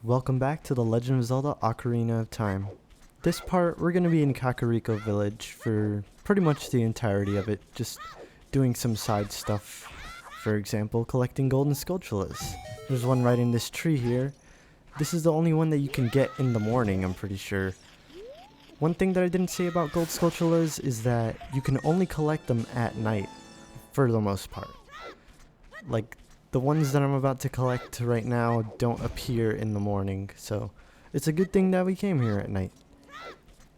Welcome back to the Legend of Zelda Ocarina of Time. This part, we're going to be in Kakariko village for pretty much the entirety of it, just doing some side stuff. For example, collecting golden Skullcholas. There's one right in this tree here. This is the only one that you can get in the morning, I'm pretty sure. One thing that I didn't say about gold Skullcholas is that you can only collect them at night, for the most part. Like, the ones that I'm about to collect right now don't appear in the morning, so it's a good thing that we came here at night.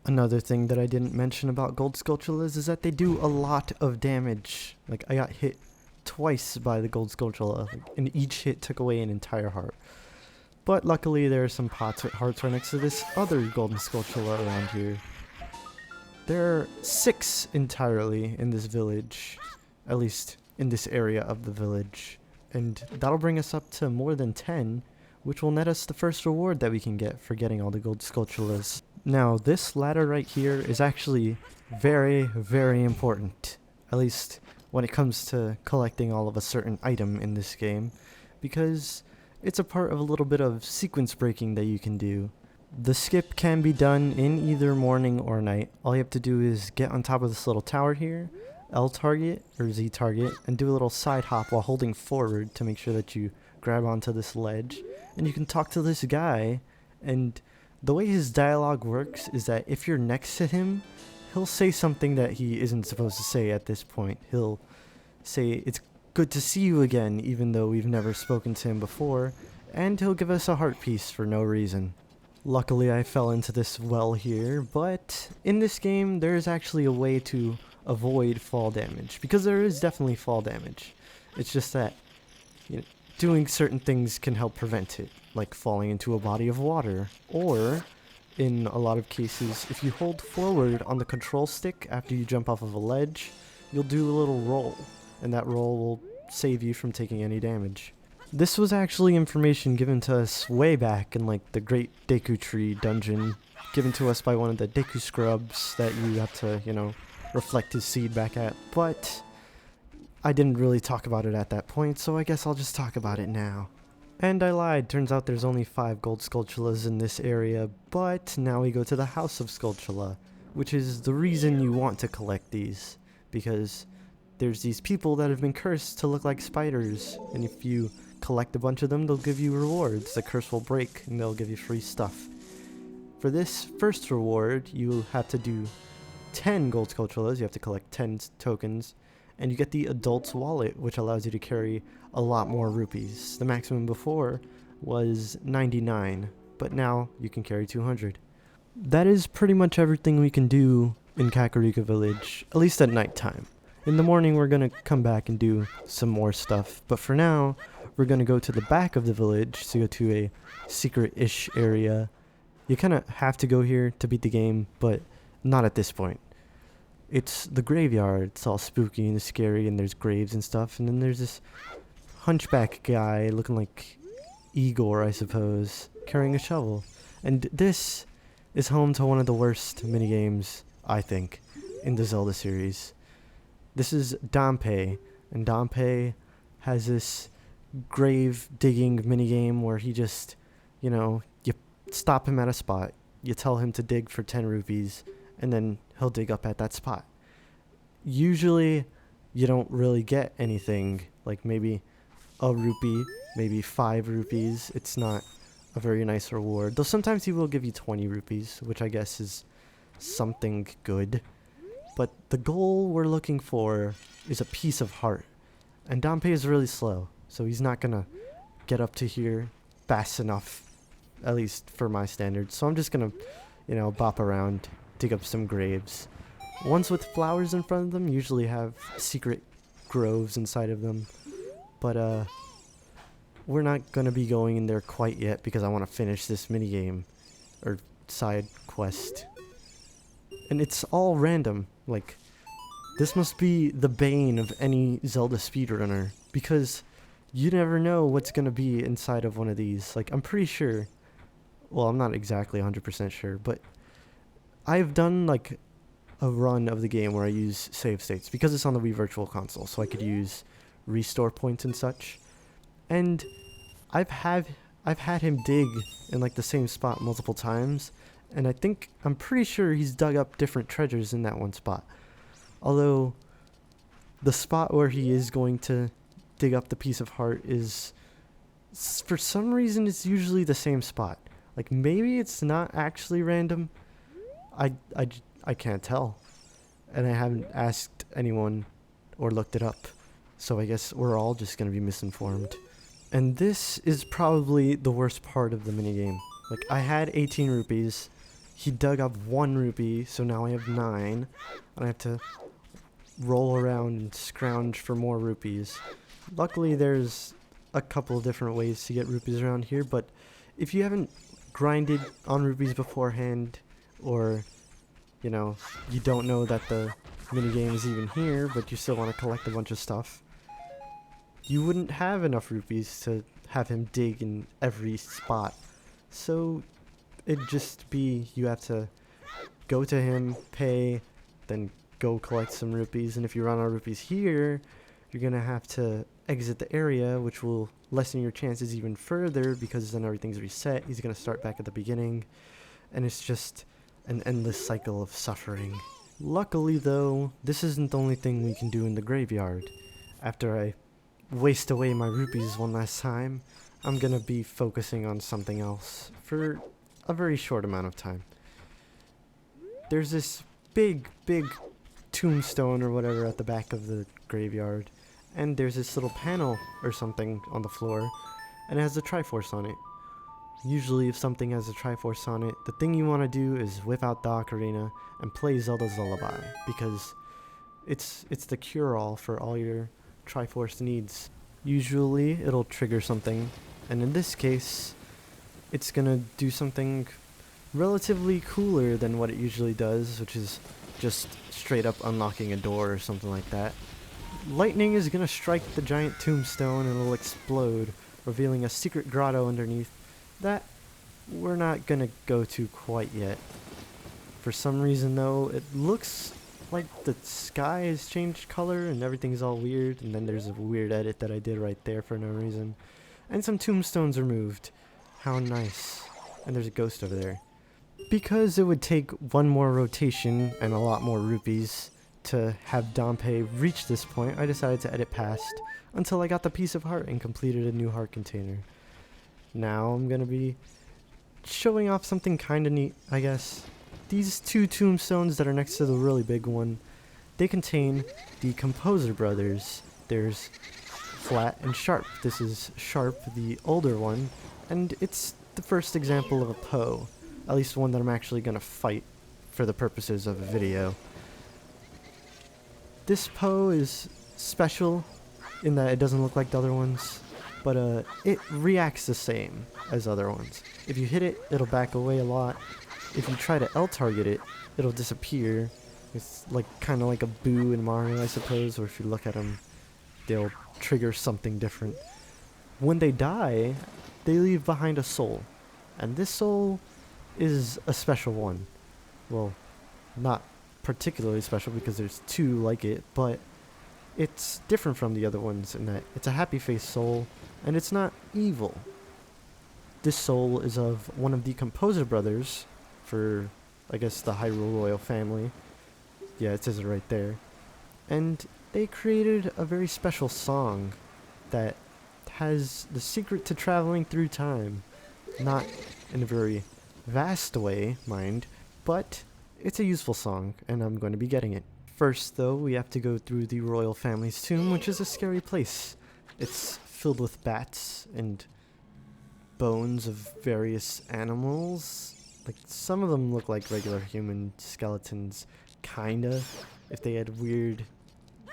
Another thing that I didn't mention about gold Skullcholas is that they do a lot of damage. Like, I got hit twice by the gold Skullchola, and each hit took away an entire heart. But luckily there are some pots with hearts right next to this other golden Skullchola around here. There are 6 entirely in this village, at least in this area of the village. And that'll bring us up to more than 10, which will net us the first reward that we can get for getting all the gold Skullcholas. Now, this ladder right here is actually very, very important. At least when it comes to collecting all of a certain item in this game, because it's a part of a little bit of sequence breaking that you can do. The skip can be done in either morning or night. All you have to do is get on top of this little tower here, L target or Z target, and do a little side hop while holding forward to make sure that you grab onto this ledge. And you can talk to this guy, and the way his dialogue works is that if you're next to him, he'll say something that he isn't supposed to say at this point. He'll say, "It's good to see you again," even though we've never spoken to him before, and he'll give us a heart piece for no reason. Luckily I fell into this well here, but in this game there is actually a way to avoid fall damage, because there is definitely fall damage. It's just that, doing certain things can help prevent it, like falling into a body of water, or in a lot of cases, if you hold forward on the control stick after you jump off of a ledge, you'll do a little roll, and that roll will save you from taking any damage. This was actually information given to us way back in like the Great Deku Tree dungeon, given to us by one of the Deku Scrubs that you have to, reflect his seed back at, but I didn't really talk about it at that point, so I guess I'll just talk about it now. And I lied, turns out there's only 5 gold Skullcholas in this area, but now we go to the House of Skullchola, which is the reason you want to collect these, because there's these people that have been cursed to look like spiders, and if you collect a bunch of them, they'll give you rewards. The curse will break, and they'll give you free stuff. For this first reward, you have to do 10 gold Skullcholas, you have to collect 10 tokens, and you get the adult's wallet, which allows you to carry a lot more rupees. The maximum before was 99, but now you can carry 200. That is pretty much everything we can do in Kakariko Village, at least at nighttime. In the morning we're gonna come back and do some more stuff, but for now, we're gonna go to the back of the village to go to a secret-ish area. You kinda have to go here to beat the game, but not at this point. It's the graveyard. It's all spooky and scary, and there's graves and stuff, and then there's this hunchback guy looking like Igor, I suppose, carrying a shovel. And this is home to one of the worst minigames, I think, in the Zelda series. This is Dampé, and Dampé has this grave digging minigame where he just, you stop him at a spot, you tell him to dig for 10 rupees, and then he'll dig up at that spot. Usually, you don't really get anything, like maybe a rupee, maybe 5 rupees. It's not a very nice reward, though sometimes he will give you 20 rupees, which I guess is something good. But the goal we're looking for is a piece of heart, and Dampé is really slow, so he's not gonna get up to here fast enough, at least for my standards. So I'm just gonna, bop around, dig up some graves. Ones with flowers in front of them usually have secret groves inside of them, but we're not gonna be going in there quite yet because I want to finish this minigame, or side quest. And it's all random. Like, this must be the bane of any Zelda speedrunner, because you never know what's gonna be inside of one of these. Like, I'm pretty sure, well, I'm not exactly 100% sure, but I've done like a run of the game where I use save states because it's on the Wii Virtual Console, so I could use restore points and such. And I've I've had him dig in like the same spot multiple times, and I'm pretty sure he's dug up different treasures in that one spot. Although the spot where he is going to dig up the piece of heart is, for some reason, it's usually the same spot. Like, maybe it's not actually random. I can't tell. And I haven't asked anyone or looked it up. So I guess we're all just going to be misinformed. And this is probably the worst part of the minigame. Like, I had 18 rupees. He dug up 1 rupee, so now I have 9. And I have to roll around and scrounge for more rupees. Luckily, there's a couple of different ways to get rupees around here, but if you haven't grinded on rupees beforehand, or, you know, you don't know that the minigame is even here, but you still want to collect a bunch of stuff, you wouldn't have enough rupees to have him dig in every spot. So it'd just be, you have to go to him, pay, then go collect some rupees, and if you run out of rupees here, you're gonna have to exit the area, which will lessen your chances even further, because then everything's reset. He's gonna start back at the beginning, and it's just an endless cycle of suffering. Luckily though, this isn't the only thing we can do in the graveyard. After I waste away my rupees one last time, I'm gonna be focusing on something else for a very short amount of time. There's this big tombstone or whatever at the back of the graveyard, and there's this little panel or something on the floor, and it has a Triforce on it. Usually if something has a Triforce on it, the thing you want to do is whip out the Ocarina and play Zelda's Lullaby, because it's the cure-all for all your Triforce needs. Usually it'll trigger something, and in this case it's gonna do something relatively cooler than what it usually does, which is just straight up unlocking a door or something like that. Lightning is gonna strike the giant tombstone and it'll explode, revealing a secret grotto underneath that we're not gonna go to quite yet. For some reason though, it looks like the sky has changed color and everything's all weird, and then there's a weird edit that I did right there for no reason. And some tombstones are moved. How nice. And there's a ghost over there. Because it would take one more rotation and a lot more rupees to have Dompe reach this point, I decided to edit past until I got the piece of heart and completed a new heart container. Now I'm gonna be showing off something kinda neat, I guess. These 2 tombstones that are next to the really big one, they contain the Composer brothers. There's Flat and Sharp. This is Sharp, the older one, and it's the first example of a Poe. At least one that I'm actually gonna fight for the purposes of a video. This Poe is special in that it doesn't look like the other ones, but it reacts the same as other ones. If you hit it, it'll back away a lot. If you try to L-target it, it'll disappear. It's like kind of like a Boo in Mario, I suppose, or if you look at them, they'll trigger something different. When they die, they leave behind a soul, and this soul is a special one. Well, not particularly special because there's 2 like it, but it's different from the other ones in that it's a happy face soul, and it's not evil. This soul is of one of the Composer brothers for, I guess, the Hyrule royal family. Yeah, it says it right there. And they created a very special song that has the secret to traveling through time. Not in a very vast way, mind, but it's a useful song, and I'm going to be getting it. First, though, we have to go through the royal family's tomb, which is a scary place. It's filled with bats and bones of various animals. Like, some of them look like regular human skeletons, kinda, if they had weird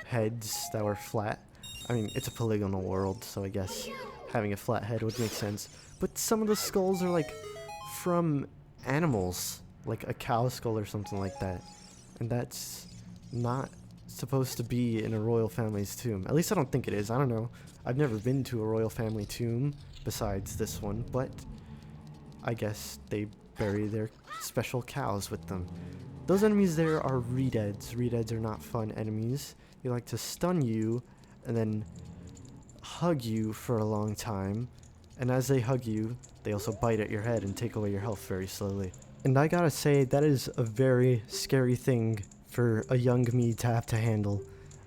heads that were flat. I mean, it's a polygonal world, so I guess having a flat head would make sense. But some of the skulls are like from animals, like a cow skull or something like that. And that's not supposed to be in a royal family's tomb. At least I don't think it is. I don't know. I've never been to a royal family tomb besides this one, but I guess they bury their special cows with them. Those enemies there are Redeads. Redeads are not fun enemies. They like to stun you and then hug you for a long time And as they hug you, they also bite at your head and take away your health very slowly. And I gotta say, that is a very scary thing for a young me to have to handle.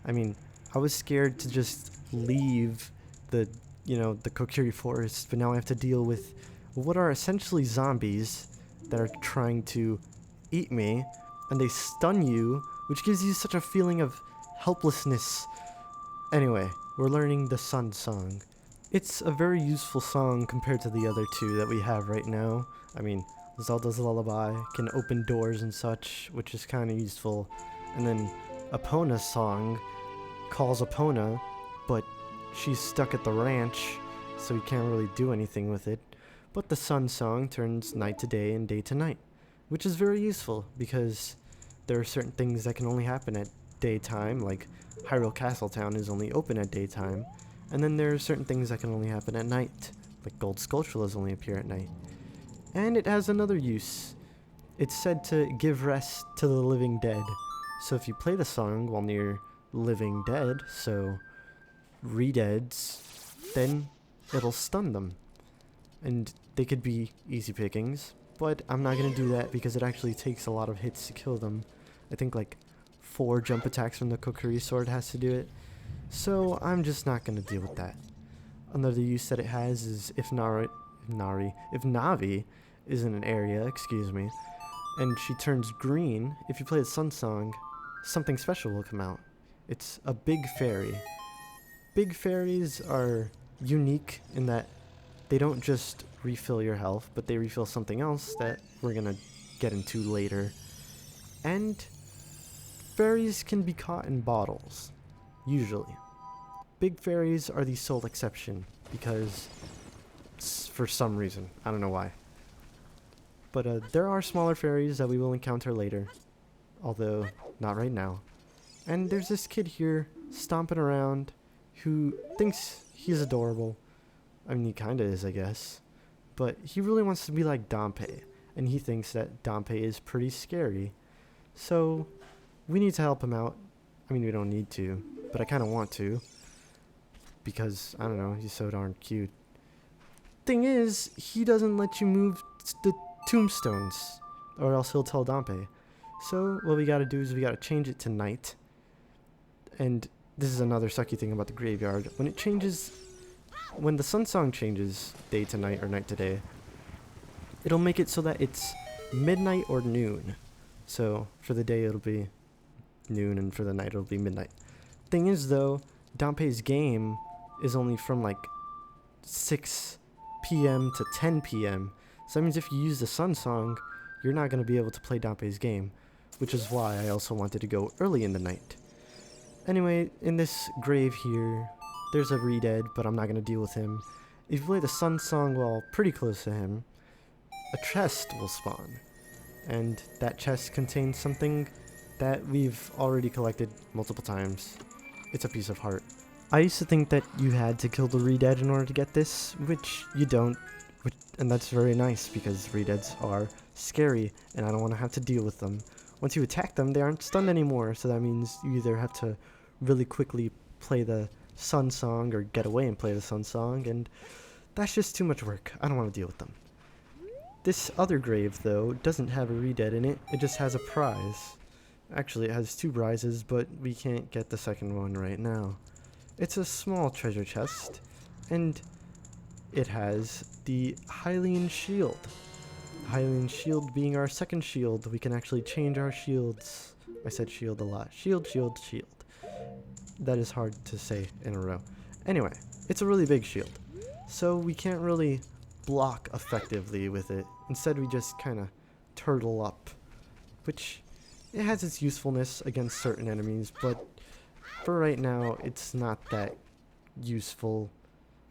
I mean, I was scared to just leave the Kokiri forest, but now I have to deal with what are essentially zombies that are trying to eat me, and they stun you, which gives you such a feeling of helplessness. Anyway, we're learning the Sun Song. It's a very useful song compared to the other two that we have right now. I mean, Zelda's Lullaby can open doors and such, which is kind of useful. And then Epona's song calls Epona, but she's stuck at the ranch, so you can't really do anything with it. But the Sun Song turns night to day and day to night, which is very useful because there are certain things that can only happen at daytime, like Hyrule Castletown is only open at daytime, and then there are certain things that can only happen at night, like Gold Skullcholas only appear at night. And it has another use. It's said to give rest to the living dead. So if you play the song while near living dead, so re-deads, then it'll stun them. And they could be easy pickings, but I'm not going to do that because it actually takes a lot of hits to kill them. I think like 4 jump attacks from the Kokiri sword has to do it. So I'm just not going to deal with that. Another use that it has is if Navi is in an area, and she turns green, if you play the Sun Song, something special will come out. It's a big fairy. Big fairies are unique in that they don't just refill your health, but they refill something else that we're gonna get into later. And fairies can be caught in bottles, usually. Big fairies are the sole exception, because for some reason, I don't know why. But there are smaller fairies that we will encounter later, although not right now. And there's this kid here stomping around who thinks he's adorable. I mean, he kinda is, I guess. But he really wants to be like Dampé, and he thinks that Dampé is pretty scary. So, we need to help him out. I mean, we don't need to, but I kinda want to. Because, I don't know, he's so darn cute. Thing is, he doesn't let you move the tombstones, or else he'll tell Dampé. So, what we gotta do is we gotta change it to night. And this is another sucky thing about the graveyard. When the Sun Song changes day to night or night to day, it'll make it so that it's midnight or noon. So for the day it'll be noon, and for the night it'll be midnight. Thing is though, Dampé's game is only from like 6 p.m. to 10 p.m. So that means if you use the Sun Song, you're not going to be able to play Dampé's game, which is why I also wanted to go early in the night. Anyway, in this grave here, there's a re-dead, but I'm not going to deal with him. If you play the Sun Song while pretty close to him, a chest will spawn. And that chest contains something that we've already collected multiple times. It's a piece of heart. I used to think that you had to kill the re-dead in order to get this, which you don't. And that's very nice, because re-deads are scary, and I don't want to have to deal with them. Once you attack them, they aren't stunned anymore, so that means you either have to really quickly play the Sun Song or get away and play the Sun Song, and that's just too much work. I don't want to deal with them. This other grave, though, doesn't have a re-dead in it. It just has a prize. Actually, it has 2 prizes, but we can't get the second one right now. It's a small treasure chest, and it has the Hylian Shield. Hylian Shield being our second shield, we can actually change our shields. I said shield a lot. Shield, shield, shield. That is hard to say in a row. Anyway, it's a really big shield, so we can't really block effectively with it. Instead, we just kind of turtle up, which it has its usefulness against certain enemies, but for right now, it's not that useful.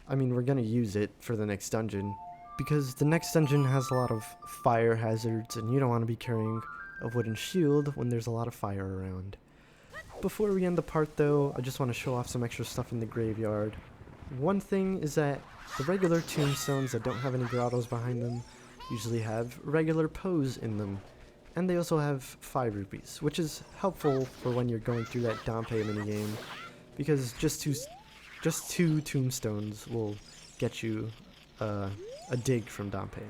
I mean, we're gonna use it for the next dungeon, because the next dungeon has a lot of fire hazards, and you don't want to be carrying a wooden shield when there's a lot of fire around. Before we end the part though, I just want to show off some extra stuff in the graveyard. One thing is that the regular tombstones that don't have any grottos behind them usually have regular pose in them. And they also have 5 rupees, which is helpful for when you're going through that Dampé minigame, because just two tombstones will get you a dig from Dampe.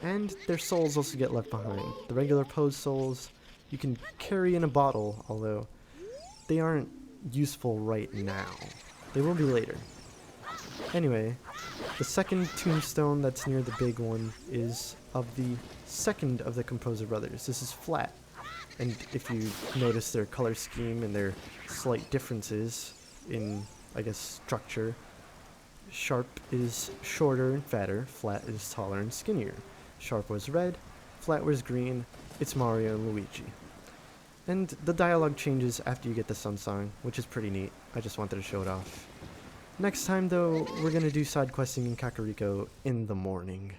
And their souls also get left behind. The regular pose souls you can carry in a bottle, although they aren't useful right now. They will be later. Anyway, the second tombstone that's near the big one is of the second of the Composer brothers. This is Flat. And if you notice their color scheme and their slight differences in, I guess, structure, Sharp is shorter and fatter, Flat is taller and skinnier. Sharp was red, Flat was green, it's Mario and Luigi. And the dialogue changes after you get the Sun Song, which is pretty neat. I just wanted to show it off. Next time though, we're gonna do side questing in Kakariko in the morning.